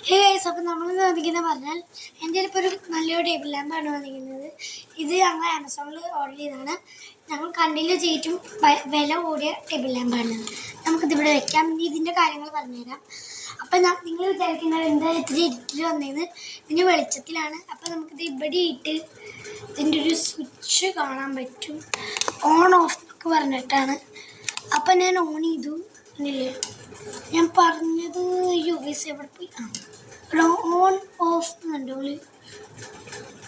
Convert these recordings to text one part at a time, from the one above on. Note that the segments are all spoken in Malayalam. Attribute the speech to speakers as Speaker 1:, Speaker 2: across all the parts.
Speaker 1: ഹേ ഗൈസ്, അപ്പോൾ നമ്മൾ വന്നിരിക്കുന്നത് പറഞ്ഞാൽ എൻ്റെ ഇപ്പോൾ ഒരു നല്ലൊരു ടേബിൾ ലാമ്പാണ് വന്നിരിക്കുന്നത്. ഇത് ഞങ്ങൾ ആമസോണിൽ ഓർഡർ ചെയ്തതാണ്. ഞങ്ങൾ കണ്ടില്ല ചെയ്തിട്ടും വില കൂടിയ ടേബിൾ ലാമ്പാണ്. നമുക്കിതിവിടെ വെക്കാം. ഇനി ഇതിൻ്റെ കാര്യങ്ങൾ പറഞ്ഞുതരാം. അപ്പം നിങ്ങൾ വിചാരിക്കുന്നത് എന്താ ഇത്തിരി ഇരുട്ടിൽ വന്നതെന്ന്, ഇതിൻ്റെ വെളിച്ചത്തിലാണ്. അപ്പം നമുക്കിത് ഇവിടെ ഇട്ട് ഇതിൻ്റെ ഒരു സ്വിച്ച് കാണാൻ പറ്റും. ഓൺ ഓഫ് എന്നൊക്കെ പറഞ്ഞിട്ടാണ്. അപ്പം ഞാൻ ഓൺ ചെയ്തു. ഇല്ലേ, ഞാൻ പറഞ്ഞത് യുഎസ് എവിടെ പോയി ഓൺ ഓഫ് കണ്ടോളി.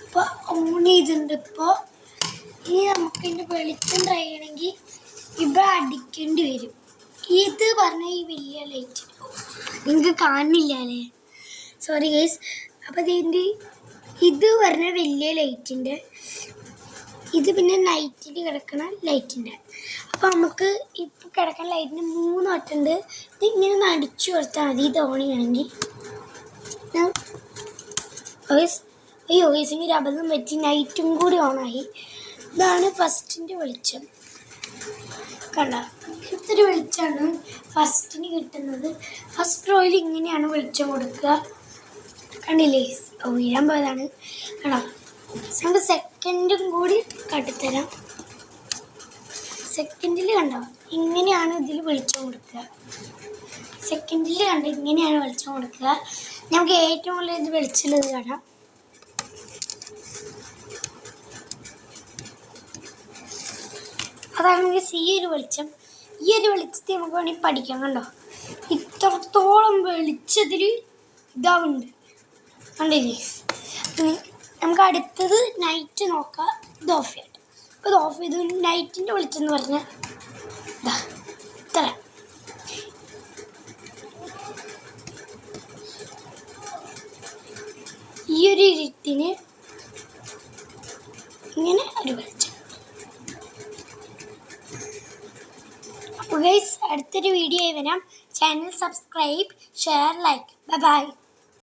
Speaker 1: ഇപ്പോൾ ഓൺ ചെയ്തിട്ടുണ്ട്. ഇപ്പോൾ ഇനി നമുക്ക് ഇതിൻ്റെ വെളിച്ചം ട്രൈ ചെയ്യണമെങ്കിൽ ഇവിടെ അടിക്കേണ്ടി വരും. ഇത് പറഞ്ഞാൽ ഈ വലിയ ലൈറ്റ് നിങ്ങൾക്ക് കാണില്ല അല്ലേ, സോറി ഗൈസ്. അപ്പോൾ ഇതിൻ്റെ ഇത് പറഞ്ഞാൽ വലിയ ലൈറ്റിൻ്റെ, ഇത് പിന്നെ നൈറ്റിൽ കിടക്കണ ലൈറ്റിൻ്റെ. അപ്പോൾ നമുക്ക് ഇപ്പോൾ കിടക്കുന്ന ലൈറ്റിന് 3 വട്ടുണ്ട്. ഇതിങ്ങനെ ഒന്ന് അടിച്ചു കൊടുത്താൽ മതി. ഇത് ഓൺ ചെയ്യണമെങ്കിൽ യോഗേസിന് ഒരു അബദ്ധം പറ്റി, നൈറ്റും കൂടി ഓണായി. ഇതാണ് ഫസ്റ്റിൻ്റെ വെളിച്ചം. കണ്ട, ഇങ്ങനത്തൊരു വെളിച്ചമാണ് ഫസ്റ്റിന് കിട്ടുന്നത്. ഫസ്റ്റ് റോയിൽ ഇങ്ങനെയാണ് വെളിച്ചം കൊടുക്കുക. കണ്ടില്ലേ, വീഴാൻ പോയതാണ്. കണ്ടോ, നമുക്ക് സെക്കൻഡും കൂടി കാട്ടിത്തരാം. സെക്കൻഡിൽ കണ്ടോ, ഇങ്ങനെയാണ് ഇതിൽ വെളിച്ചം കൊടുക്കുക. സെക്കൻഡിൽ കണ്ടോ, ഇങ്ങനെയാണ് വെളിച്ചം കൊടുക്കുക. നമുക്ക് ഏറ്റവും കൂടുതൽ ഇത് വെളിച്ചുള്ളത് കാണാം. അതാണ് ഈ ഒരു വെളിച്ചം. ഈ ഒരു വെളിച്ചത്തിൽ നമുക്ക് വേണമെങ്കിൽ പഠിക്കാം. കണ്ടോ, ഇത്രത്തോളം വെളിച്ചത്തിൽ ഇതാവുന്നുണ്ട്. കണ്ടില്ലേ. നമുക്ക് അടുത്തത് നൈറ്റ് നോക്കാം. ഇത് ഓഫ് ചെയ്യട്ടെ. അപ്പോൾ ഇത് ഓഫ് ചെയ്തു. നൈറ്റിൻ്റെ വെളിച്ചം എന്ന് പറഞ്ഞാൽ ഇത്ര. ഈ ഒരു ഇരുട്ടിന് ഇങ്ങനെ ഒരു വെളിച്ചം. അപ്പോൾ ഗൈസ്, അടുത്തൊരു വീഡിയോ വരാം. Channel subscribe, share, like. Bye bye.